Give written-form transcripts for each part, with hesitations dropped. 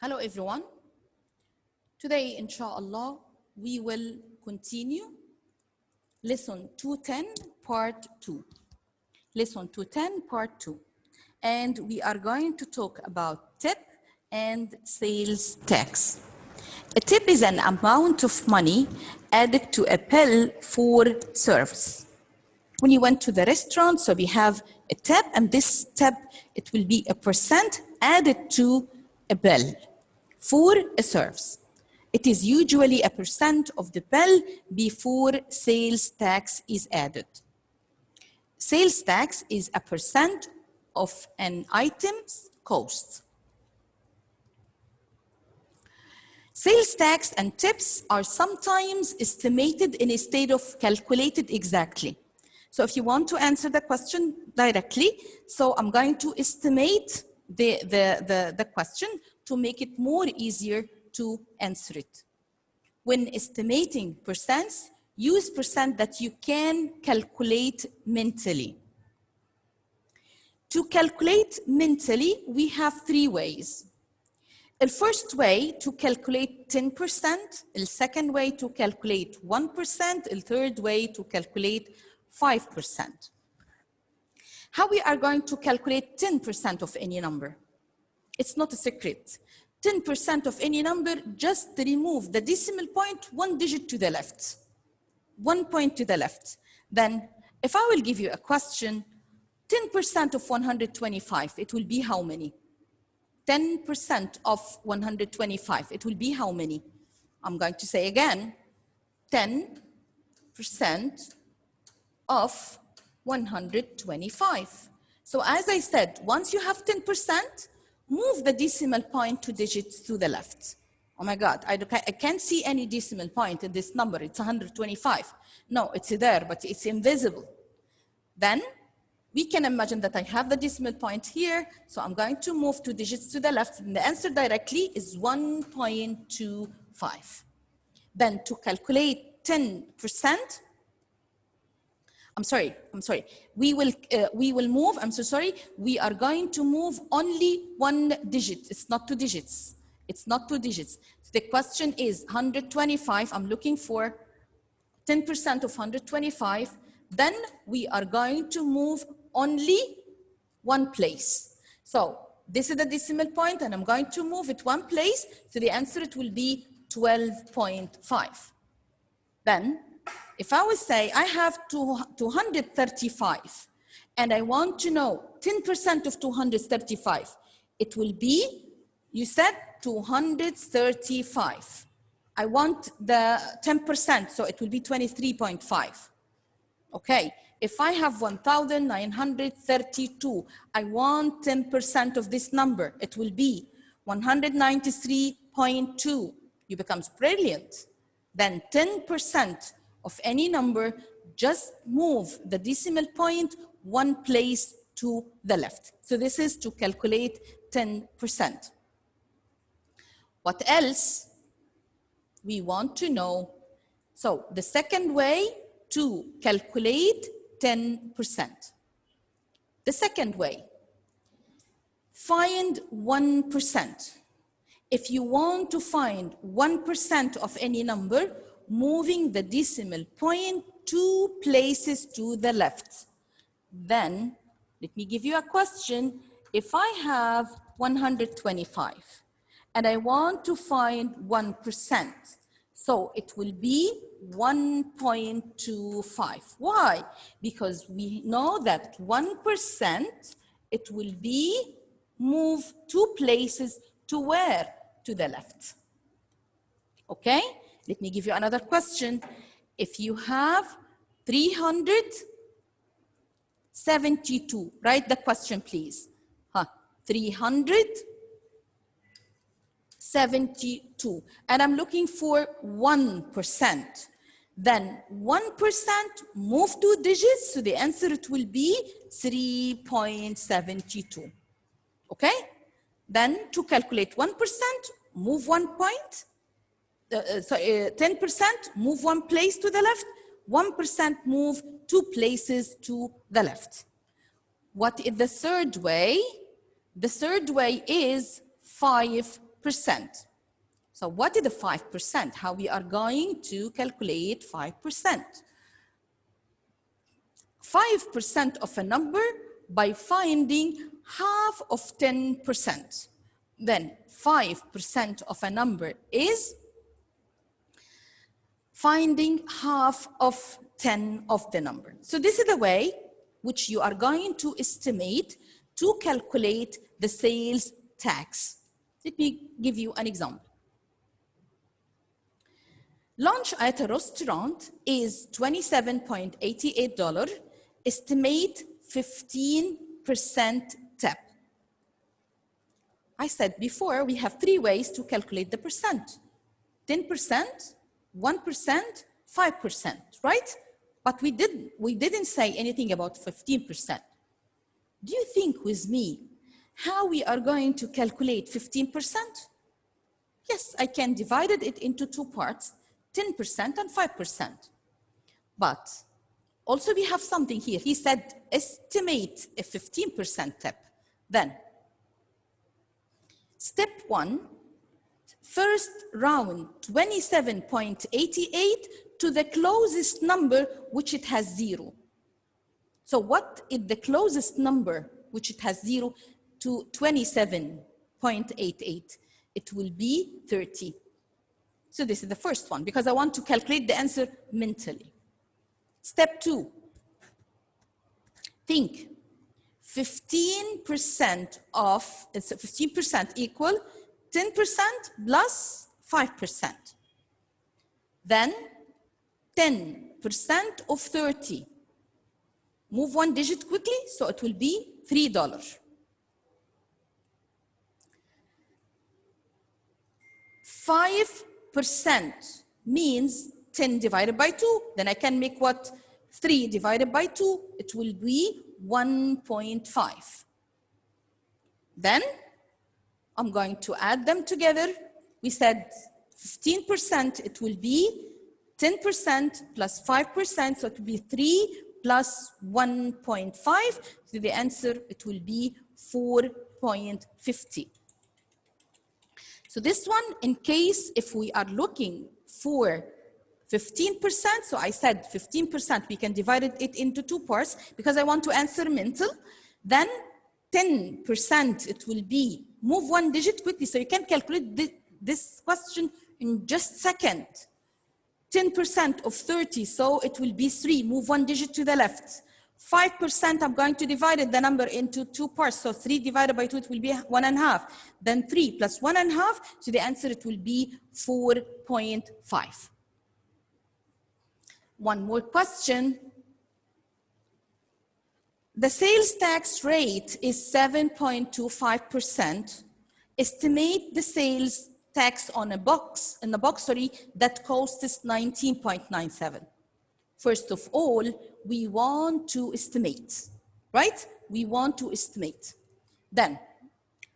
Hello everyone. Today, inshallah, we will continue lesson 210 part 2. Lesson 210 part 2. And we are going to talk about tip and sales tax. A tip is an amount of money added to a bill for service. When you went to the restaurant, so we have a tip, and this tip, it will be a percent added to a bill for a service. It is usually a percent of the bill before sales tax is added. Sales tax is a percent of an item's cost. Sales tax and tips are sometimes estimated instead of calculated exactly. So if you want to answer the question directly, so I'm going to estimate the question to make it more easier to answer it. When estimating percents, use percent that you can calculate mentally. To calculate mentally, we have three ways. The first way to calculate 10%, the second way to calculate 1%, the third way to calculate 5%. How we are going to calculate 10% of any number? It's not a secret. 10% of any number, just remove the decimal point 1 digit to the left. 1 point to the left. Then, if I will give you a question, 10% of 125, it will be how many? 10% of 125, it will be how many? I'm going to say again, 10% of 125. So as I said, once you have 10%, move the decimal point 2 digits to the left. Oh my God, I can't see any decimal point in this number, it's 125. No, it's there, but it's invisible. Then we can imagine that I have the decimal point here, so I'm going to move 2 digits to the left, and the answer directly is 1.25. Then to calculate 10%, we will move, we are going to move only 1 digit. It's not 2 digits. It's not 2 digits. The question is 125, I'm looking for 10% of 125, then we are going to move only 1 place. So this is the decimal point, and I'm going to move it 1 place, so the answer it will be 12.5. Then, if I would say I have 235, and I want to know 10% of 235, it will be, you said 235. I want the 10%, so it will be 23.5. Okay, if I have 1,932, I want 10% of this number, it will be 193.2. You becomes brilliant. Then 10% of any number, just move the decimal point 1 place to the left. So this is to calculate 10%. What else we want to know? So the second way to calculate 10%. The second way, find 1%. If you want to find 1% of any number, moving the decimal point 2 places to the left. Then, let me give you a question. If I have 125 and I want to find 1%, so it will be 1.25. Why? Because we know that 1%, it will be move 2 places to where? To the left. Okay? Let me give you another question. If you have 372, write the question, please. 372, and I'm looking for 1%. Then 1% move 2 digits, so the answer it will be 3.72. Okay? Then to calculate 1%, move 1 point. 10% move 1 place to the left, 1% move 2 places to the left. What is the third way? The third way is 5%. So what is the 5%? How we are going to calculate 5%? 5% of a number by finding half of 10%. Then 5% of a number is finding half of 10 of the number. So this is the way which you are going to estimate to calculate the sales tax. Let me give you an example. Lunch at a restaurant is $27.88. Estimate 15% tip. I said before, we have 3 ways to calculate the percent. 10%, 1%, 5%, right? But we didn't say anything about 15%. Do you think with me how we are going to calculate 15%? Yes, I can divide it into 2 parts, 10% and 5%. But also we have something here. He said estimate a 15% tip. Then step 1, first round 27.88 to the closest number which it has 0. So what is the closest number which it has 0 to 27.88? It will be 30. So this is the first one because I want to calculate the answer mentally. Step 2, think 15% of, it's 15% equal 10% plus 5%. Then 10% of 30. Move 1 digit quickly, so it will be $3. 5% means 10 divided by 2. Then I can make what? 3 divided by 2. It will be 1.5. Then I'm going to add them together. We said 15%, it will be 10% plus 5%, so it will be 3 plus 1.5. So the answer, it will be 4.50. So this one, in case if we are looking for 15%, so I said 15%, we can divide it into 2 parts because I want to answer mental. Then 10%, it will be, move 1 digit quickly, so you can calculate this question in just a second. 10% of 30, so it will be 3, move 1 digit to the left. 5%, I'm going to divide the number into 2 parts, so 3 divided by 2, it will be 1.5. Then 3 plus 1.5, so the answer, it will be 4.5. One more question. The sales tax rate is 7.25%. Estimate the sales tax on a box, in the boxery that costs 19.97. First of all, we want to estimate, right? We want to estimate. Then,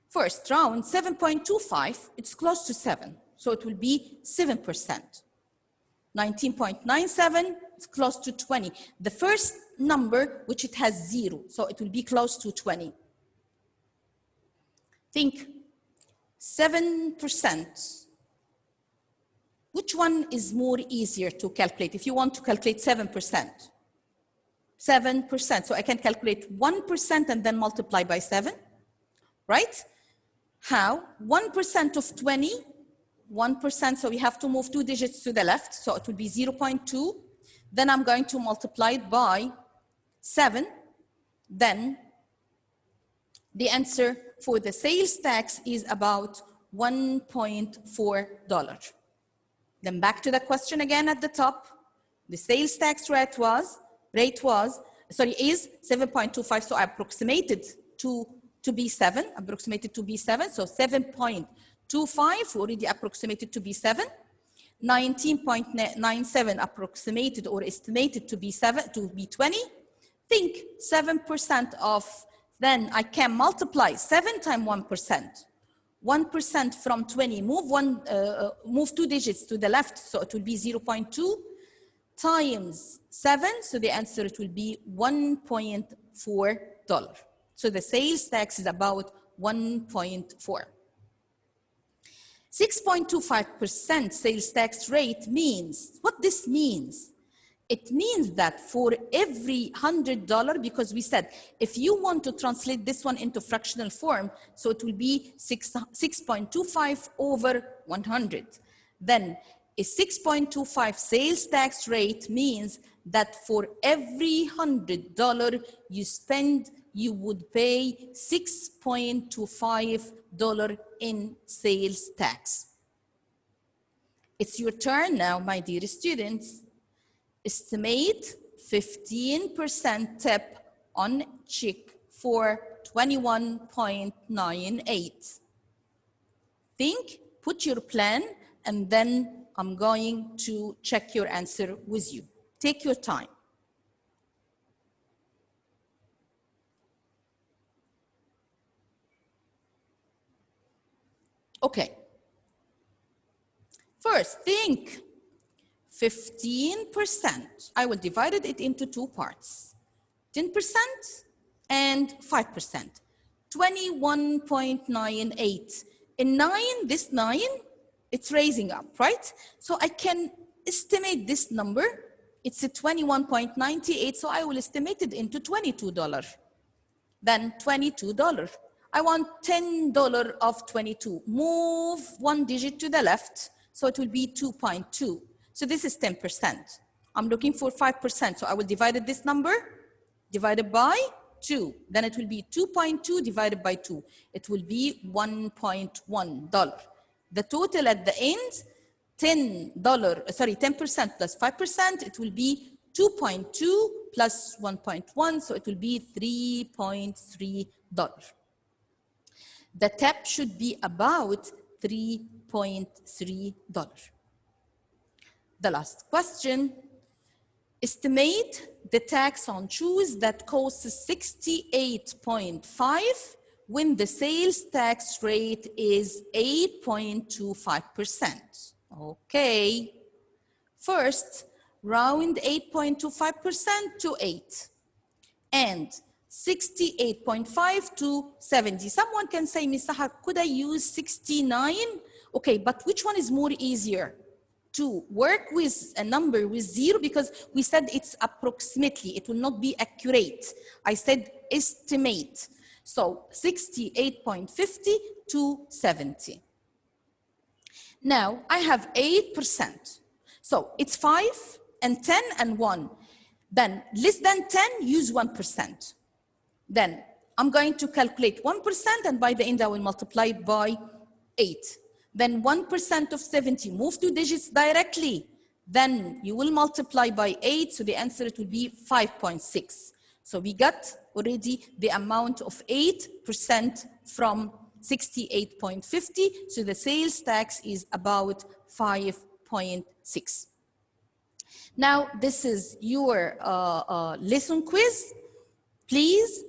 first round, 7.25, it's close to 7, so it will be 7%. 19.97 is close to 20. The first number, which it has 0, so it will be close to 20. Think 7%. Which one is more easier to calculate? If you want to calculate 7%. 7%, so I can calculate 1% and then multiply by 7, right? How? 1% of 20, 1%, so we have to move 2 digits to the left, so it will be 0.2. Then I'm going to multiply it by 7. Then the answer for the sales tax is about $1.4. Then back to the question again at the top. The sales tax rate is 7.25, so I approximated to be 7, so 7.25 already approximated to be 7. 19.97 approximated or estimated to be 20. Think 7% of, then I can multiply 7 times 1%. 1% from 20, move 2 digits to the left, so it will be 0.2 times 7, so the answer, it will be $1.4. So the sales tax is about 1.4. 6.25% sales tax rate means, what this means? It means that for every $100, because we said, if you want to translate this one into fractional form, so it will be 6.25 over 100. Then a 6.25 sales tax rate means that for every $100 you spend, you would pay $6.25 in sales tax. It's your turn now, my dear students. Estimate 15% tip on check for 21.98. Think, put your plan, and then I'm going to check your answer with you. Take your time. Okay. First, think 15%. I will divide it into two parts, 10% and 5%, 21.98. In 9, this 9, it's raising up, right? So I can estimate this number. It's a 21.98, so I will estimate it into $22. Then $22. I want $10 of 22. Move one digit to the left, so it will be 2.2. So this is 10%. I'm looking for 5%, so I will divide this number divided by 2. Then it will be 2.2 divided by 2. It will be $1.1. The total at the end, $10 plus 5%, it will be 2.2 plus 1.1, so it will be $3.3. The tip should be about $3.3. The last question, estimate the tax on shoes that costs 68.5 when the sales tax rate is 8.25%. Okay. First, round 8.25% to 8 and 68.5 to 70. Someone can say, Ms. Sahar, could I use 69? Okay, but which one is more easier? To work with a number with 0, because we said it's approximately, it will not be accurate. I said estimate. So 68.50 to 70. Now I have 8%. So it's 5 and 10 and 1. Then less than 10, use 1%. Then I'm going to calculate 1%, and by the end I will multiply it by 8. Then 1% of 70, move two digits directly. Then you will multiply by 8, so the answer it will be 5.6. So we got already the amount of 8% from 68.50, so the sales tax is about 5.6. Now this is your lesson quiz. Please,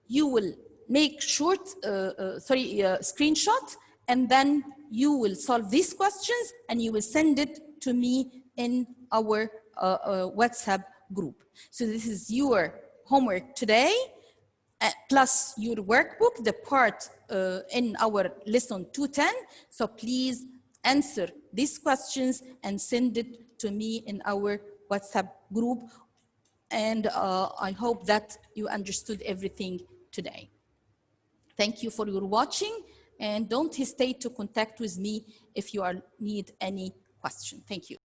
you will make short, screenshot, and then you will solve these questions and you will send it to me in our WhatsApp group. So this is your homework today, plus your workbook, the part in our lesson 210. So please answer these questions and send it to me in our WhatsApp group. And I hope that you understood everything today. Thank you for your watching, and don't hesitate to contact with me if you need any question. Thank you.